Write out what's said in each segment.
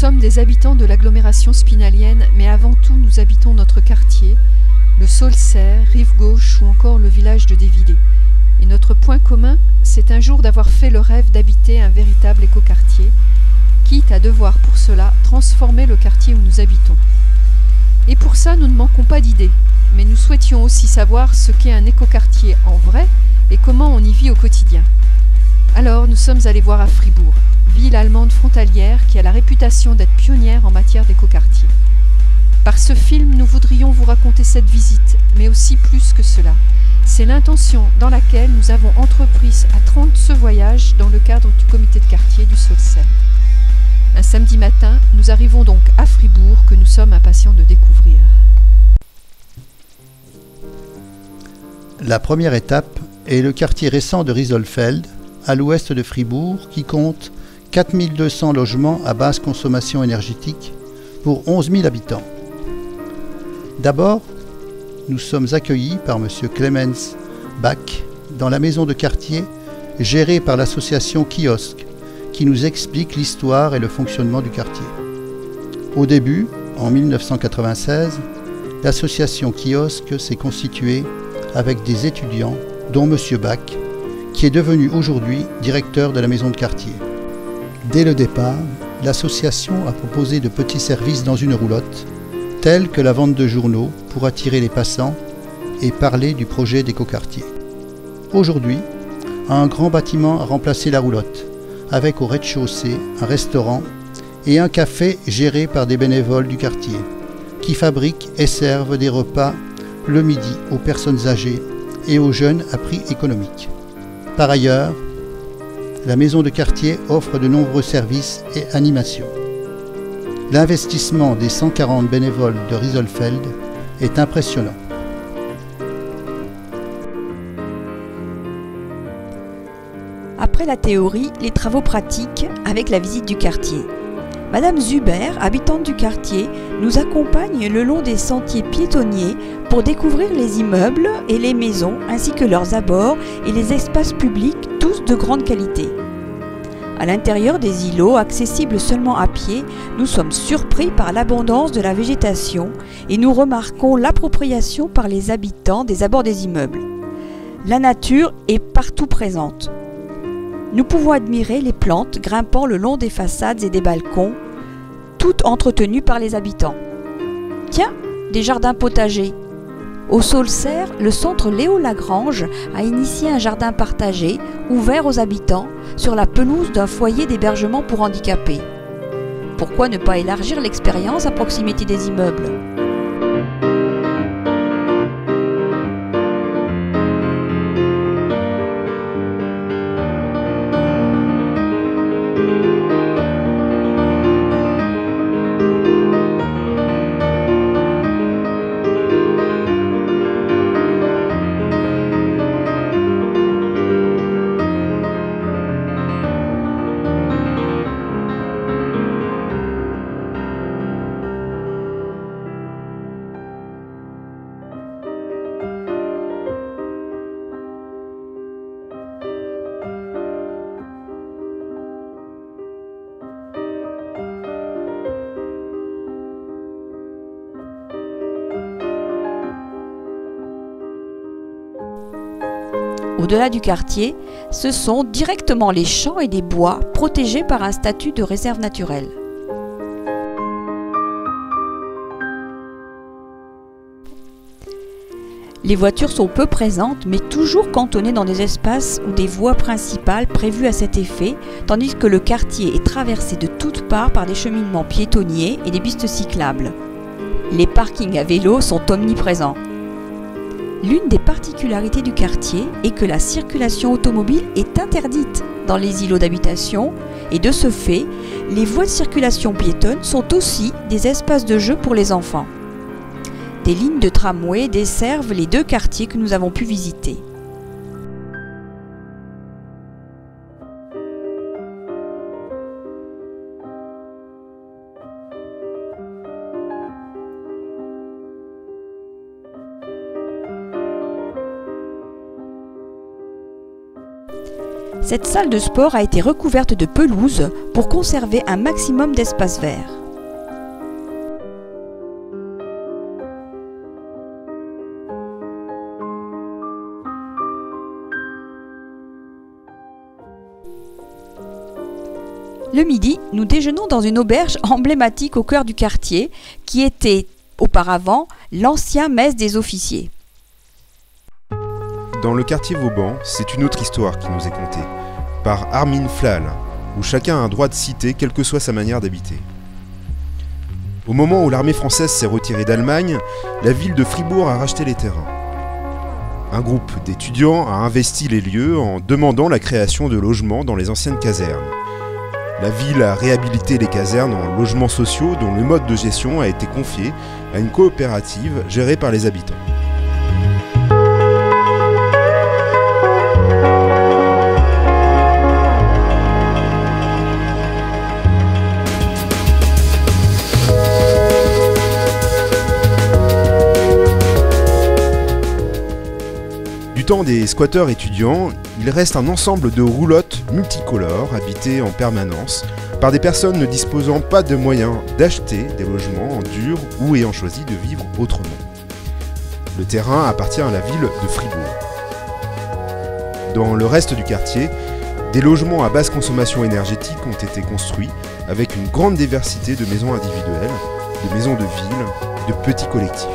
sommes des habitants de l'agglomération spinalienne, mais avant tout nous habitons notre quartier, le Saulcerre, rive gauche ou encore le village de Dévillers. Et notre point commun, c'est un jour d'avoir fait le rêve d'habiter un véritable écoquartier, quitte à devoir pour cela transformer le quartier où nous habitons. Et pour ça, nous ne manquons pas d'idées, mais nous souhaitions aussi savoir ce qu'est un écoquartier en vrai et comment on y vit au quotidien. Alors nous sommes allés voir à Fribourg, ville allemande frontalière qui a la réputation d'être pionnière en matière d'écoquartier. Par ce film, nous voudrions vous raconter cette visite, mais aussi plus que cela. C'est l'intention dans laquelle nous avons entrepris à 30 ce voyage dans le cadre du comité de quartier du Saulcerre. Un samedi matin, nous arrivons donc à Fribourg que nous sommes impatients de découvrir. La première étape est le quartier récent de Rieselfeld, à l'ouest de Fribourg, qui compte 4200 logements à basse consommation énergétique pour 11 000 habitants. D'abord, nous sommes accueillis par M. Clemens Bach dans la maison de quartier gérée par l'association Kiosque, qui nous explique l'histoire et le fonctionnement du quartier. Au début, en 1996, l'association Kiosque s'est constituée avec des étudiants, dont M. Bach, qui est devenu aujourd'hui directeur de la maison de quartier. Dès le départ, l'association a proposé de petits services dans une roulotte, tels que la vente de journaux pour attirer les passants et parler du projet d'écoquartier. Aujourd'hui, un grand bâtiment a remplacé la roulotte, avec au rez-de-chaussée un restaurant et un café géré par des bénévoles du quartier, qui fabriquent et servent des repas le midi aux personnes âgées et aux jeunes à prix économique. Par ailleurs, la maison de quartier offre de nombreux services et animations. L'investissement des 140 bénévoles de Rieselfeld est impressionnant. Après la théorie, les travaux pratiques avec la visite du quartier. Madame Zuber, habitante du quartier, nous accompagne le long des sentiers piétonniers pour découvrir les immeubles et les maisons ainsi que leurs abords et les espaces publics, tous de grande qualité. À l'intérieur des îlots, accessibles seulement à pied, nous sommes surpris par l'abondance de la végétation et nous remarquons l'appropriation par les habitants des abords des immeubles. La nature est partout présente. Nous pouvons admirer les plantes grimpant le long des façades et des balcons, toutes entretenues par les habitants. Tiens, des jardins potagers. Au Saulcerre, le centre Léo Lagrange a initié un jardin partagé, ouvert aux habitants, sur la pelouse d'un foyer d'hébergement pour handicapés. Pourquoi ne pas élargir l'expérience à proximité des immeubles ? Au-delà du quartier, ce sont directement les champs et les bois protégés par un statut de réserve naturelle. Les voitures sont peu présentes, mais toujours cantonnées dans des espaces ou des voies principales prévues à cet effet, tandis que le quartier est traversé de toutes parts par des cheminements piétonniers et des pistes cyclables. Les parkings à vélo sont omniprésents. L'une des particularités du quartier est que la circulation automobile est interdite dans les îlots d'habitation et de ce fait, les voies de circulation piétonne sont aussi des espaces de jeu pour les enfants. Des lignes de tramway desservent les deux quartiers que nous avons pu visiter. Cette salle de sport a été recouverte de pelouse pour conserver un maximum d'espace vert. Le midi, nous déjeunons dans une auberge emblématique au cœur du quartier, qui était auparavant l'ancien mess des officiers. Dans le quartier Vauban, c'est une autre histoire qui nous est contée, par Armin Flal, où chacun a un droit de citer quelle que soit sa manière d'habiter. Au moment où l'armée française s'est retirée d'Allemagne, la ville de Fribourg a racheté les terrains. Un groupe d'étudiants a investi les lieux en demandant la création de logements dans les anciennes casernes. La ville a réhabilité les casernes en logements sociaux dont le mode de gestion a été confié à une coopérative gérée par les habitants. Du temps des squatteurs étudiants, il reste un ensemble de roulottes multicolores habitées en permanence par des personnes ne disposant pas de moyens d'acheter des logements en dur ou ayant choisi de vivre autrement. Le terrain appartient à la ville de Fribourg. Dans le reste du quartier, des logements à basse consommation énergétique ont été construits avec une grande diversité de maisons individuelles, de maisons de ville, de petits collectifs.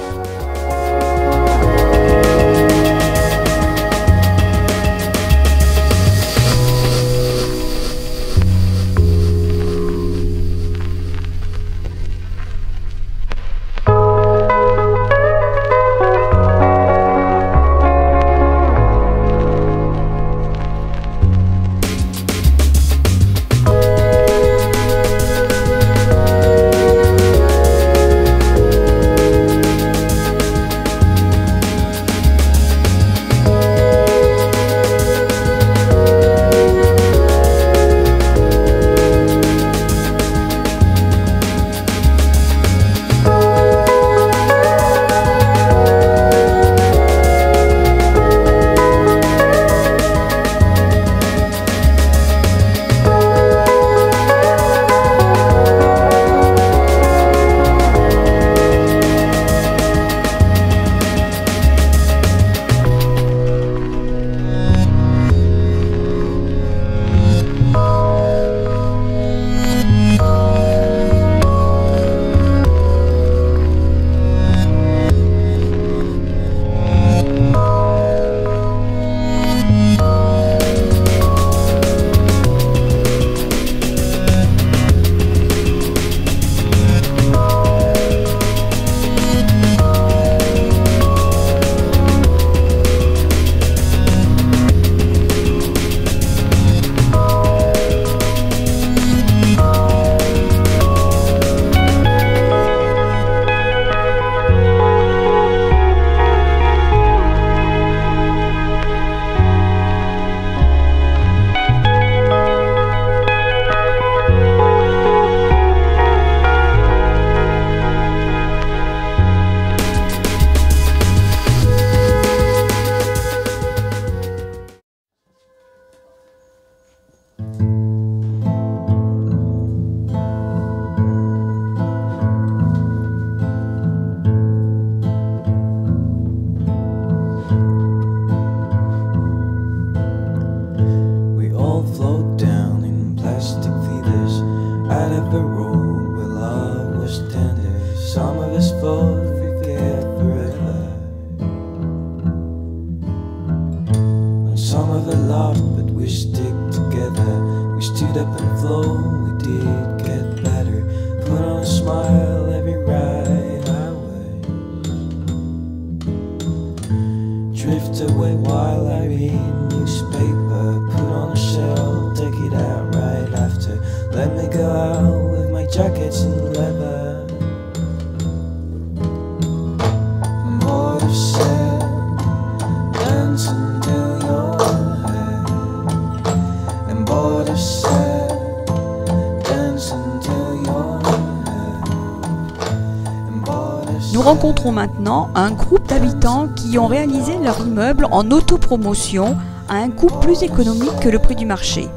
Nous rencontrons maintenant un groupe d'habitants qui ont réalisé leur immeuble en autopromotion à un coût plus économique que le prix du marché.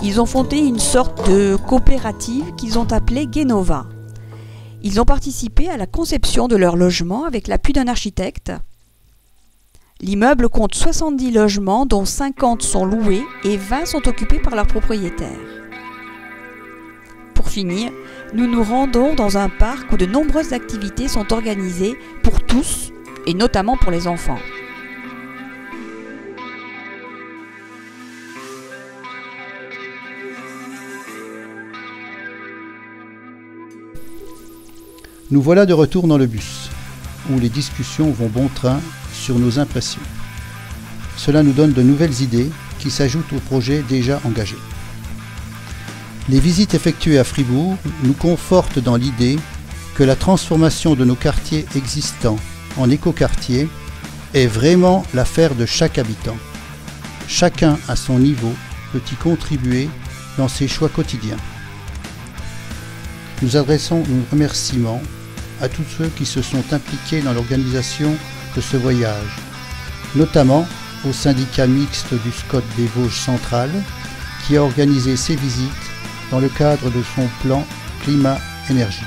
Ils ont fondé une sorte de coopérative qu'ils ont appelée Genova. Ils ont participé à la conception de leur logement avec l'appui d'un architecte. L'immeuble compte 70 logements dont 50 sont loués et 20 sont occupés par leurs propriétaires. Pour finir, nous nous rendons dans un parc où de nombreuses activités sont organisées pour tous et notamment pour les enfants. Nous voilà de retour dans le bus, où les discussions vont bon train sur nos impressions. Cela nous donne de nouvelles idées qui s'ajoutent aux projets déjà engagés. Les visites effectuées à Fribourg nous confortent dans l'idée que la transformation de nos quartiers existants en écoquartiers est vraiment l'affaire de chaque habitant. Chacun à son niveau peut y contribuer dans ses choix quotidiens. Nous adressons nos remerciements à tous ceux qui se sont impliqués dans l'organisation de ce voyage, notamment au syndicat mixte du SCOT des Vosges centrales qui a organisé ces visites dans le cadre de son plan climat-énergie.